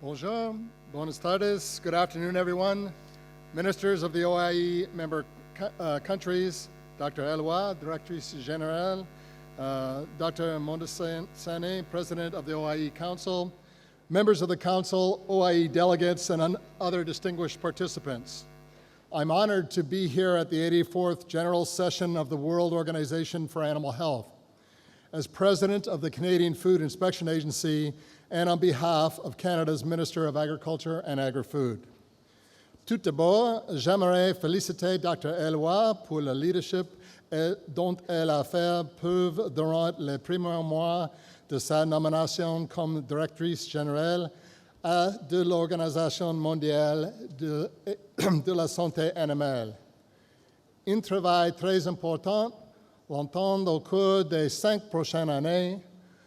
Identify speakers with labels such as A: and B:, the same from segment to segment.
A: Bonjour, buenas tardes, good afternoon, everyone. Ministers of the OIE member countries, Dr. Eloi, Directrice Générale, Dr. Mondesane, President of the OIE Council, members of the Council, OIE delegates, and other distinguished participants. I'm honored to be here at the 84th General Session of the World Organization for Animal Health. As President of the Canadian Food Inspection Agency and on behalf of Canada's Minister of Agriculture and Agri-Food. Tout d'abord, j'aimerais féliciter Dr. Eloi pour le leadership dont elle a fait preuve durant les premiers mois de sa nomination comme directrice générale de l'Organisation mondiale de la santé animale. Un travail très important l'entend au cours des 5 prochaines années,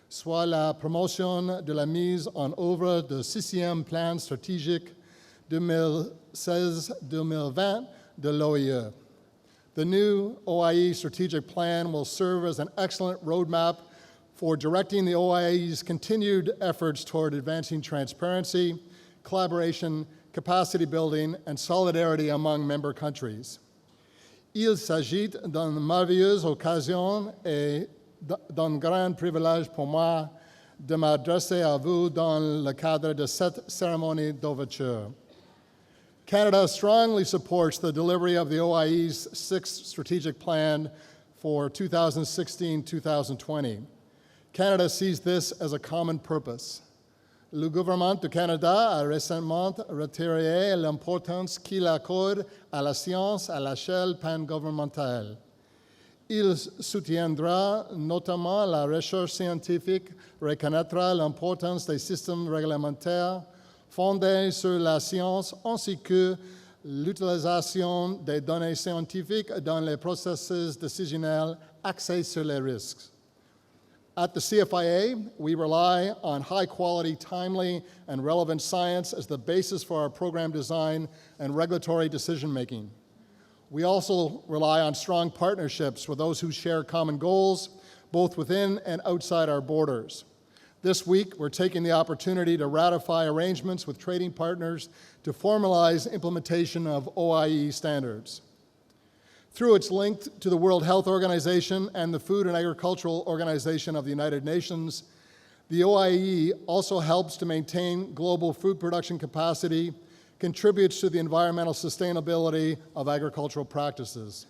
A: soit la promotion de la mise en œuvre du 6e plan stratégique 2016-2020 de l'OIE. The new OIE strategic plan will serve as an excellent roadmap for directing the OIE's continued efforts toward advancing transparency, collaboration, capacity building, and solidarity among member countries. Il s'agit d'une merveilleuse occasion et d'un grand privilège pour moi de m'adresser à vous dans le cadre de cette cérémonie d'ouverture. Canada strongly supports the delivery of the OIE's 6th strategic plan for 2016-2020. Canada sees this as a common purpose. Le gouvernement du Canada a récemment retiré l'importance qu'il accorde à la science à l'échelle pan-gouvernementale. Il soutiendra notamment la recherche scientifique, reconnaîtra l'importance des systèmes réglementaires fondés sur la science ainsi que l'utilisation des données scientifiques dans les processus décisionnels axés sur les risques. At the CFIA, we rely on high-quality, timely, and relevant science as the basis for our program design and regulatory decision-making. We also rely on strong partnerships with those who share common goals, both within and outside our borders. This week, we're taking the opportunity to ratify arrangements with trading partners to formalize implementation of OIE standards. Through its link to the World Health Organization and the Food and Agricultural Organization of the United Nations, the OIE also helps to maintain global food production capacity, contributes to the environmental sustainability of agricultural practices.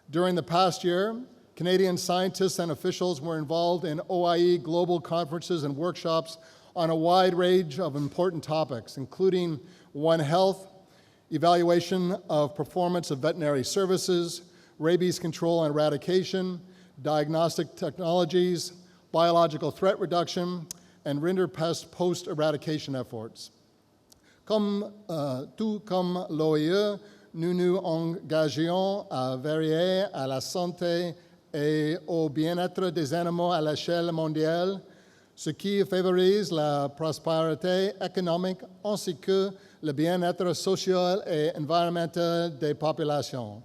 A: During the past year, Canadian scientists and officials were involved in OIE global conferences and workshops on a wide range of important topics, including One Health, evaluation of performance of veterinary services, rabies control and eradication, diagnostic technologies, biological threat reduction, and rinderpest post-eradication efforts. Tout comme l'OIE, nous nous engageons à veiller à la santé et au bien-être des animaux à l'échelle mondiale, ce qui favorise la prospérité économique ainsi que le bien-être social et environnemental des populations.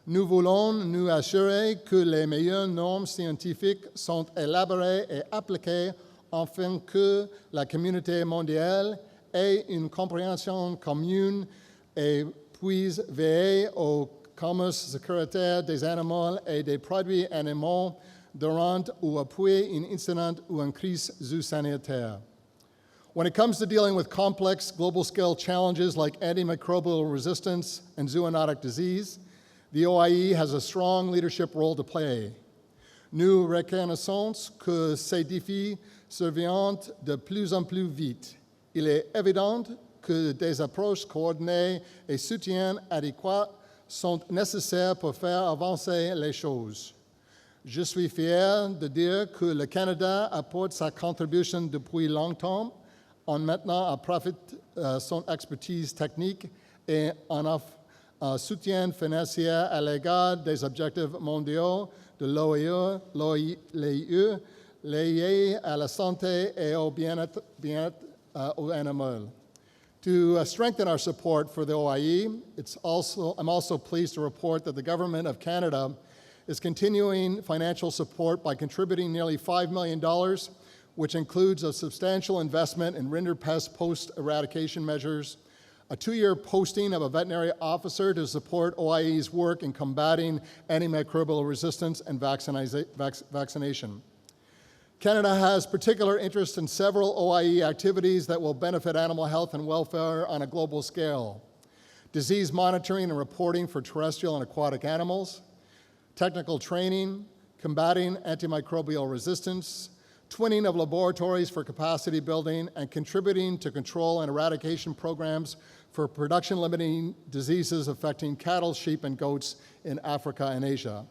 A: Nous voulons nous assurer que les meilleures normes scientifiques sont élaborées et appliquées afin que la communauté mondiale ait une compréhension commune et puisse veiller au commerce sécuritaire des animaux et des produits animaux durant ou après un incident ou une crise zoosanitaire. When it comes to dealing with complex global-scale challenges like antimicrobial resistance and zoonotic disease, the OIE has a strong leadership role to play. Nous reconnaissons que ces défis surviennent de plus en plus vite. Il est évident que des approches coordonnées et soutien adéquats sont nécessaires pour faire avancer les choses. Je suis fier de dire que le Canada apporte sa contribution depuis longtemps en maintenant à profit son expertise technique et en offre un soutien financier à l'égard des objectifs mondiaux de l'OIE liés à la santé et au bien-être animal. To strengthen our support for the OIE, I'm also pleased to report that the Government of Canada is continuing financial support by contributing nearly $5 million which includes a substantial investment in rinderpest post-eradication measures, a 2-year posting of a veterinary officer to support OIE's work in combating antimicrobial resistance and vaccination. Canada has particular interest in several OIE activities that will benefit animal health and welfare on a global scale: disease monitoring and reporting for terrestrial and aquatic animals, technical training, combating antimicrobial resistance, twinning of laboratories for capacity building, and contributing to control and eradication programs for production-limiting diseases affecting cattle, sheep, and goats in Africa and Asia.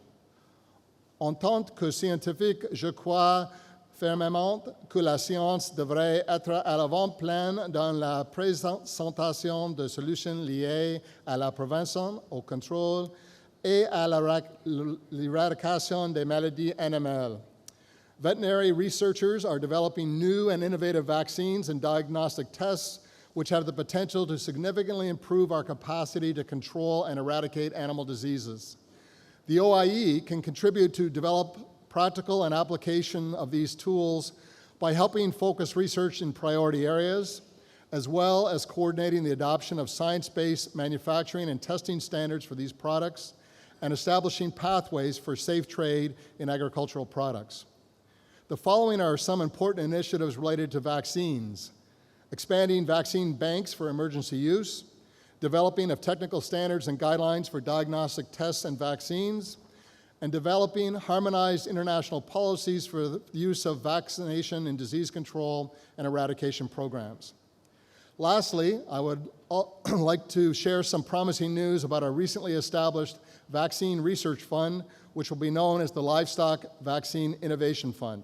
A: En tant que scientifique, je crois fermement que la science devrait être à l'avant-plan dans la présentation de solutions liées à la prévention, au contrôle et à l'éradication des maladies animales. Veterinary researchers are developing new and innovative vaccines and diagnostic tests which have the potential to significantly improve our capacity to control and eradicate animal diseases. The OIE can contribute to develop practical and application of these tools by helping focus research in priority areas, as well as coordinating the adoption of science-based manufacturing and testing standards for these products, and establishing pathways for safe trade in agricultural products. The following are some important initiatives related to vaccines: expanding vaccine banks for emergency use, developing of technical standards and guidelines for diagnostic tests and vaccines, and developing harmonized international policies for the use of vaccination in disease control and eradication programs. Lastly, I would like to share some promising news about our recently established Vaccine Research Fund, which will be known as the Livestock Vaccine Innovation Fund.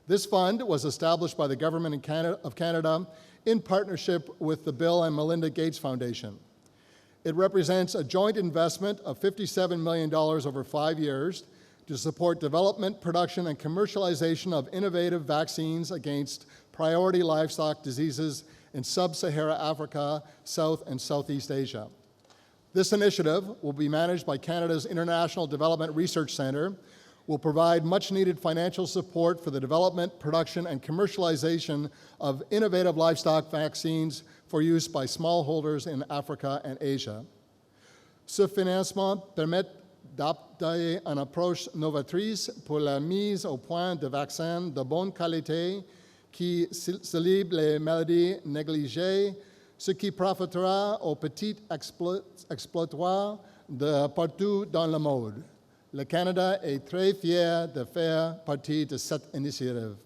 A: This fund was established by the Government of Canada in partnership with the Bill and Melinda Gates Foundation. It represents a joint investment of $57 million over 5 years to support development, production, and commercialization of innovative vaccines against priority livestock diseases in sub-Saharan Africa, South and Southeast Asia. This initiative will be managed by Canada's International Development Research Centre, will provide much-needed financial support for the development, production, and commercialization of innovative livestock vaccines for use by smallholders in Africa and Asia. Ce financement permet d'adopter une approche novatrice pour la mise au point de vaccins de bonne qualité qui célèbrent les maladies négligées, ce qui profitera aux petits exploitants de partout dans le monde. Le Canada est très fier de faire partie de cette initiative.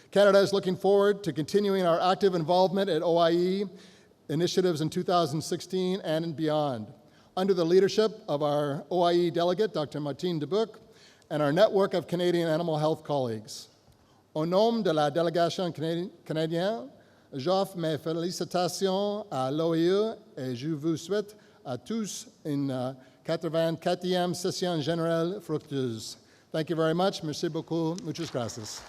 A: Canada is looking forward to continuing our active involvement at OIE initiatives in 2016 and beyond, under the leadership of our OIE delegate, Dr. Martine Dubuc, and our network of Canadian animal health colleagues. Au nom de la délégation canadienne, j'offre mes félicitations à l'OIE et je vous souhaite à tous une 84e session générale fructueuse. Thank you very much. Merci beaucoup. Muchas gracias.